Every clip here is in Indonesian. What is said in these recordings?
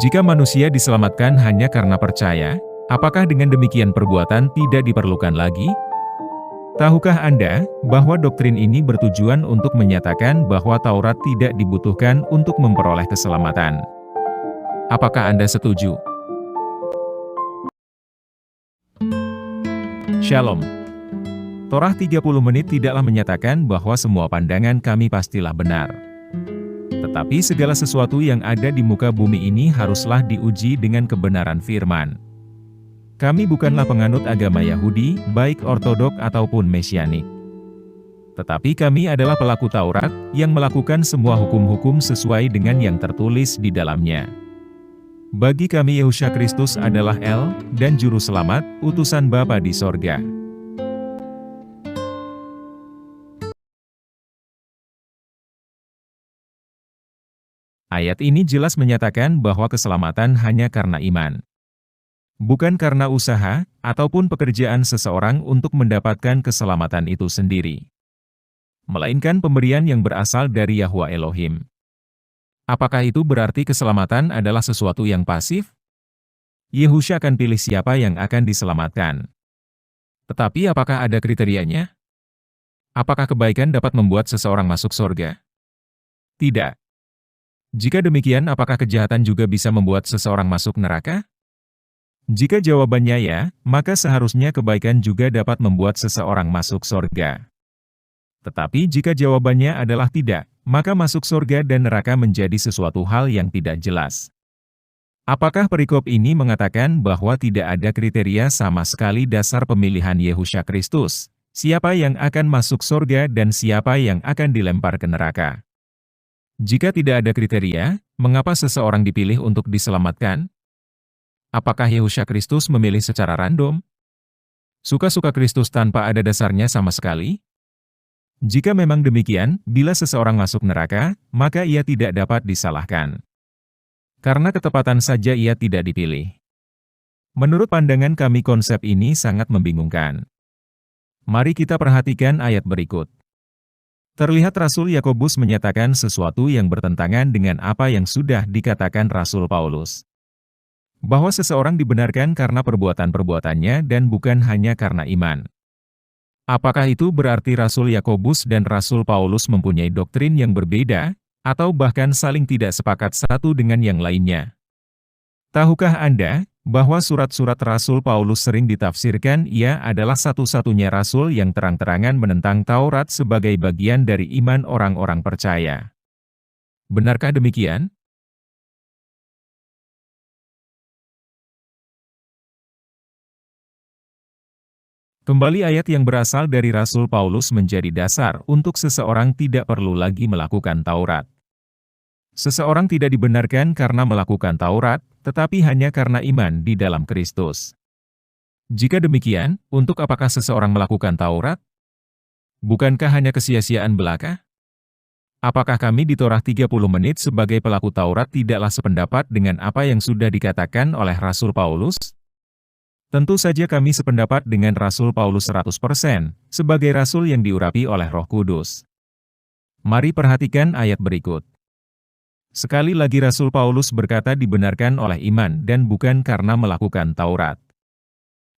Jika manusia diselamatkan hanya karena percaya, apakah dengan demikian perbuatan tidak diperlukan lagi? Tahukah Anda bahwa doktrin ini bertujuan untuk menyatakan bahwa Taurat tidak dibutuhkan untuk memperoleh keselamatan? Apakah Anda setuju? Shalom. Torah 30 menit tidaklah menyatakan bahwa semua pandangan kami pastilah benar. Tetapi segala sesuatu yang ada di muka bumi ini haruslah diuji dengan kebenaran firman. Kami bukanlah penganut agama Yahudi, baik ortodok ataupun mesianik. Tetapi kami adalah pelaku Taurat, yang melakukan semua hukum-hukum sesuai dengan yang tertulis di dalamnya. Bagi kami Yehusha Kristus adalah El, dan Juru Selamat, utusan Bapa di sorga. Ayat ini jelas menyatakan bahwa keselamatan hanya karena iman. Bukan karena usaha, ataupun pekerjaan seseorang untuk mendapatkan keselamatan itu sendiri. Melainkan pemberian yang berasal dari Yahwa Elohim. Apakah itu berarti keselamatan adalah sesuatu yang pasif? Yehusha akan pilih siapa yang akan diselamatkan. Tetapi apakah ada kriterianya? Apakah kebaikan dapat membuat seseorang masuk surga? Tidak. Jika demikian, apakah kejahatan juga bisa membuat seseorang masuk neraka? Jika jawabannya ya, maka seharusnya kebaikan juga dapat membuat seseorang masuk surga. Tetapi jika jawabannya adalah tidak, maka masuk surga dan neraka menjadi sesuatu hal yang tidak jelas. Apakah perikop ini mengatakan bahwa tidak ada kriteria sama sekali dasar pemilihan Yehusha Kristus, siapa yang akan masuk surga dan siapa yang akan dilempar ke neraka? Jika tidak ada kriteria, mengapa seseorang dipilih untuk diselamatkan? Apakah Yehusha Kristus memilih secara random? Suka-suka Kristus tanpa ada dasarnya sama sekali? Jika memang demikian, bila seseorang masuk neraka, maka ia tidak dapat disalahkan. Karena ketepatan saja ia tidak dipilih. Menurut pandangan kami konsep ini sangat membingungkan. Mari kita perhatikan ayat berikut. Terlihat Rasul Yakobus menyatakan sesuatu yang bertentangan dengan apa yang sudah dikatakan Rasul Paulus. Bahwa seseorang dibenarkan karena perbuatan-perbuatannya dan bukan hanya karena iman. Apakah itu berarti Rasul Yakobus dan Rasul Paulus mempunyai doktrin yang berbeda, atau bahkan saling tidak sepakat satu dengan yang lainnya? Tahukah Anda, bahwa surat-surat Rasul Paulus sering ditafsirkan ia adalah satu-satunya Rasul yang terang-terangan menentang Taurat sebagai bagian dari iman orang-orang percaya? Benarkah demikian? Kembali ayat yang berasal dari Rasul Paulus menjadi dasar untuk seseorang tidak perlu lagi melakukan Taurat. Seseorang tidak dibenarkan karena melakukan Taurat, tetapi hanya karena iman di dalam Kristus. Jika demikian, untuk apakah seseorang melakukan Taurat? Bukankah hanya kesia-siaan belaka? Apakah kami di Torah 30 menit sebagai pelaku Taurat tidaklah sependapat dengan apa yang sudah dikatakan oleh Rasul Paulus? Tentu saja kami sependapat dengan Rasul Paulus 100%, sebagai Rasul yang diurapi oleh Roh Kudus. Mari perhatikan ayat berikut. Sekali lagi Rasul Paulus berkata dibenarkan oleh iman dan bukan karena melakukan Taurat.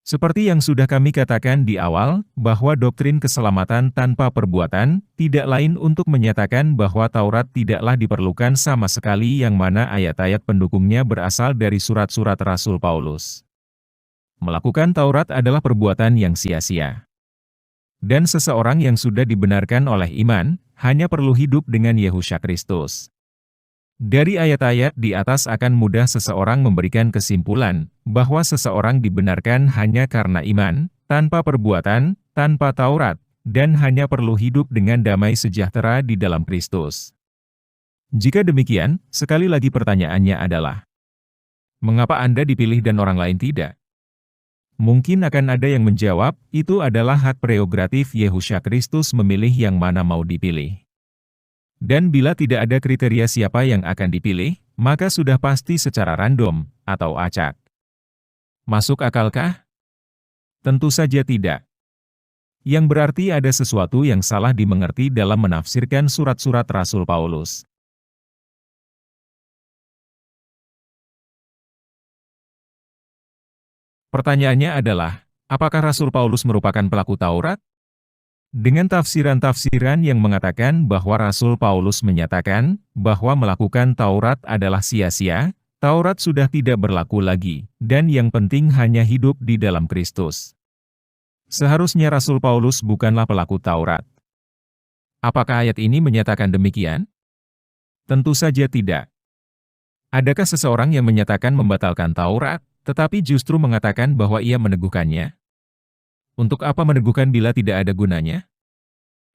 Seperti yang sudah kami katakan di awal, bahwa doktrin keselamatan tanpa perbuatan, tidak lain untuk menyatakan bahwa Taurat tidaklah diperlukan sama sekali yang mana ayat-ayat pendukungnya berasal dari surat-surat Rasul Paulus. Melakukan Taurat adalah perbuatan yang sia-sia. Dan seseorang yang sudah dibenarkan oleh iman, hanya perlu hidup dengan Yehusha Kristus. Dari ayat-ayat di atas akan mudah seseorang memberikan kesimpulan, bahwa seseorang dibenarkan hanya karena iman, tanpa perbuatan, tanpa Taurat, dan hanya perlu hidup dengan damai sejahtera di dalam Kristus. Jika demikian, sekali lagi pertanyaannya adalah, mengapa Anda dipilih dan orang lain tidak? Mungkin akan ada yang menjawab, itu adalah hak prerogatif Yehusha Kristus memilih yang mana mau dipilih. Dan bila tidak ada kriteria siapa yang akan dipilih, maka sudah pasti secara random, atau acak. Masuk akalkah? Tentu saja tidak. Yang berarti ada sesuatu yang salah dimengerti dalam menafsirkan surat-surat Rasul Paulus. Pertanyaannya adalah, apakah Rasul Paulus merupakan pelaku Taurat? Dengan tafsiran-tafsiran yang mengatakan bahwa Rasul Paulus menyatakan bahwa melakukan Taurat adalah sia-sia, Taurat sudah tidak berlaku lagi, dan yang penting hanya hidup di dalam Kristus. Seharusnya Rasul Paulus bukanlah pelaku Taurat. Apakah ayat ini menyatakan demikian? Tentu saja tidak. Adakah seseorang yang menyatakan membatalkan Taurat, tetapi justru mengatakan bahwa ia meneguhkannya? Untuk apa meneguhkan bila tidak ada gunanya?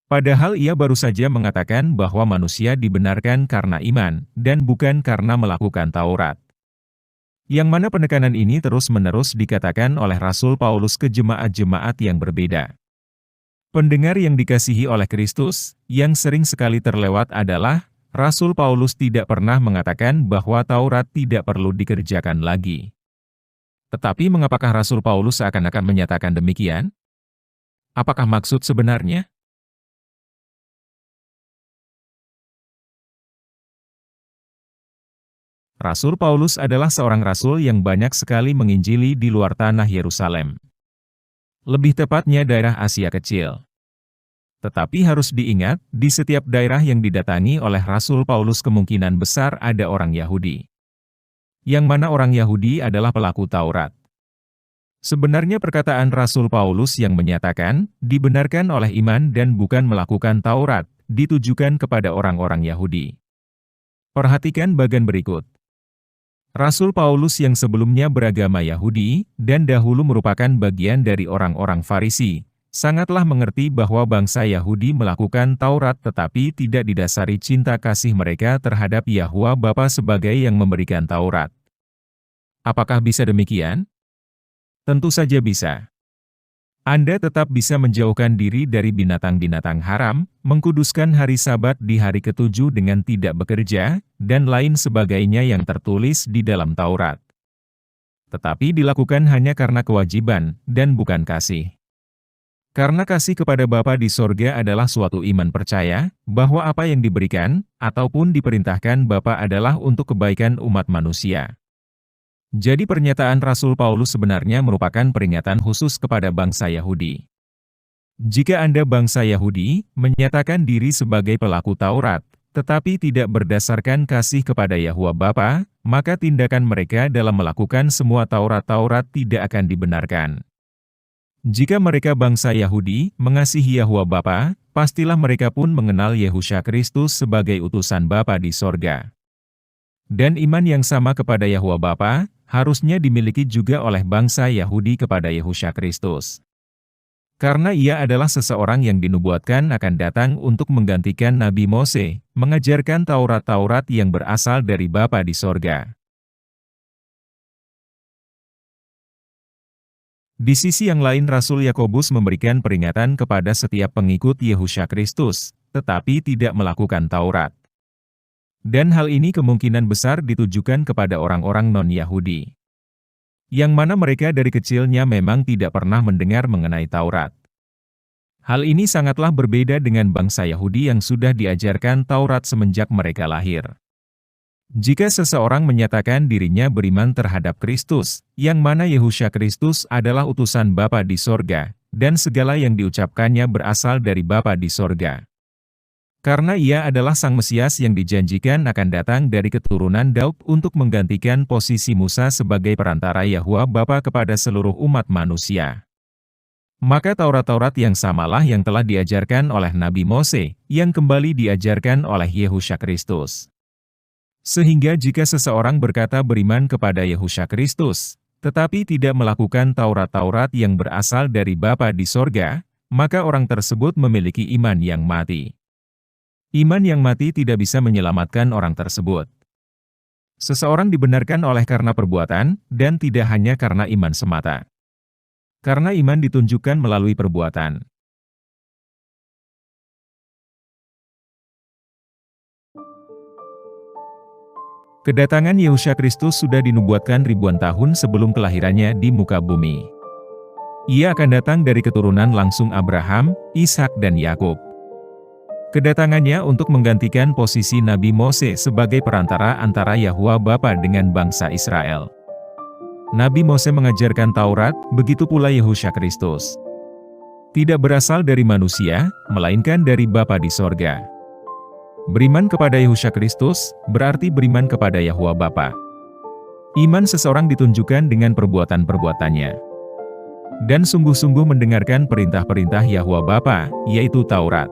Padahal ia baru saja mengatakan bahwa manusia dibenarkan karena iman, dan bukan karena melakukan Taurat. Yang mana penekanan ini terus-menerus dikatakan oleh Rasul Paulus ke jemaat-jemaat yang berbeda. Pendengar yang dikasihi oleh Kristus, yang sering sekali terlewat adalah, Rasul Paulus tidak pernah mengatakan bahwa Taurat tidak perlu dikerjakan lagi. Tetapi mengapakah Rasul Paulus seakan-akan menyatakan demikian? Apakah maksud sebenarnya? Rasul Paulus adalah seorang rasul yang banyak sekali menginjili di luar tanah Yerusalem. Lebih tepatnya daerah Asia Kecil. Tetapi harus diingat, di setiap daerah yang didatangi oleh Rasul Paulus kemungkinan besar ada orang Yahudi. Yang mana orang Yahudi adalah pelaku Taurat. Sebenarnya perkataan Rasul Paulus yang menyatakan, dibenarkan oleh iman dan bukan melakukan Taurat, ditujukan kepada orang-orang Yahudi. Perhatikan bagian berikut. Rasul Paulus yang sebelumnya beragama Yahudi, dan dahulu merupakan bagian dari orang-orang Farisi, sangatlah mengerti bahwa bangsa Yahudi melakukan Taurat tetapi tidak didasari cinta kasih mereka terhadap Yahuwa Bapa sebagai yang memberikan Taurat. Apakah bisa demikian? Tentu saja bisa. Anda tetap bisa menjauhkan diri dari binatang-binatang haram, mengkuduskan hari Sabat di hari ketujuh dengan tidak bekerja, dan lain sebagainya yang tertulis di dalam Taurat. Tetapi dilakukan hanya karena kewajiban, dan bukan kasih. Karena kasih kepada Bapa di sorga adalah suatu iman percaya, bahwa apa yang diberikan, ataupun diperintahkan Bapa adalah untuk kebaikan umat manusia. Jadi pernyataan Rasul Paulus sebenarnya merupakan peringatan khusus kepada bangsa Yahudi. Jika Anda bangsa Yahudi, menyatakan diri sebagai pelaku Taurat, tetapi tidak berdasarkan kasih kepada Yahuwa Bapa, maka tindakan mereka dalam melakukan semua Taurat-Taurat tidak akan dibenarkan. Jika mereka bangsa Yahudi, mengasihi Yahuwa Bapa, pastilah mereka pun mengenal Yehusha Kristus sebagai utusan Bapa di sorga. Dan iman yang sama kepada Yahuwa Bapa, harusnya dimiliki juga oleh bangsa Yahudi kepada Yehusha Kristus. Karena ia adalah seseorang yang dinubuatkan akan datang untuk menggantikan Nabi Mose, mengajarkan Taurat-Taurat yang berasal dari Bapa di sorga. Di sisi yang lain Rasul Yakobus memberikan peringatan kepada setiap pengikut Yehusha Kristus, tetapi tidak melakukan Taurat. Dan hal ini kemungkinan besar ditujukan kepada orang-orang non-Yahudi. Yang mana mereka dari kecilnya memang tidak pernah mendengar mengenai Taurat. Hal ini sangatlah berbeda dengan bangsa Yahudi yang sudah diajarkan Taurat semenjak mereka lahir. Jika seseorang menyatakan dirinya beriman terhadap Kristus, yang mana Yehusha Kristus adalah utusan Bapa di sorga, dan segala yang diucapkannya berasal dari Bapa di sorga. Karena ia adalah Sang Mesias yang dijanjikan akan datang dari keturunan Daud untuk menggantikan posisi Musa sebagai perantara Yahuwa Bapa kepada seluruh umat manusia. Maka Taurat-Taurat yang samalah yang telah diajarkan oleh Nabi Mose, yang kembali diajarkan oleh Yehusha Kristus. Sehingga jika seseorang berkata beriman kepada Yehusha Kristus, tetapi tidak melakukan Taurat-Taurat yang berasal dari Bapa di sorga, maka orang tersebut memiliki iman yang mati. Iman yang mati tidak bisa menyelamatkan orang tersebut. Seseorang dibenarkan oleh karena perbuatan, dan tidak hanya karena iman semata. Karena iman ditunjukkan melalui perbuatan. Kedatangan Yehusha Kristus sudah dinubuatkan ribuan tahun sebelum kelahirannya di muka bumi. Ia akan datang dari keturunan langsung Abraham, Ishak dan Yakub. Kedatangannya untuk menggantikan posisi Nabi Mose sebagai perantara antara Yahwa Bapa dengan bangsa Israel. Nabi Mose mengajarkan Taurat, begitu pula Yehusha Kristus. Tidak berasal dari manusia, melainkan dari Bapa di sorga. Beriman kepada Yehusha Kristus, berarti beriman kepada Yahwa Bapa. Iman seseorang ditunjukkan dengan perbuatan-perbuatannya. Dan sungguh-sungguh mendengarkan perintah-perintah Yahwa Bapa, yaitu Taurat.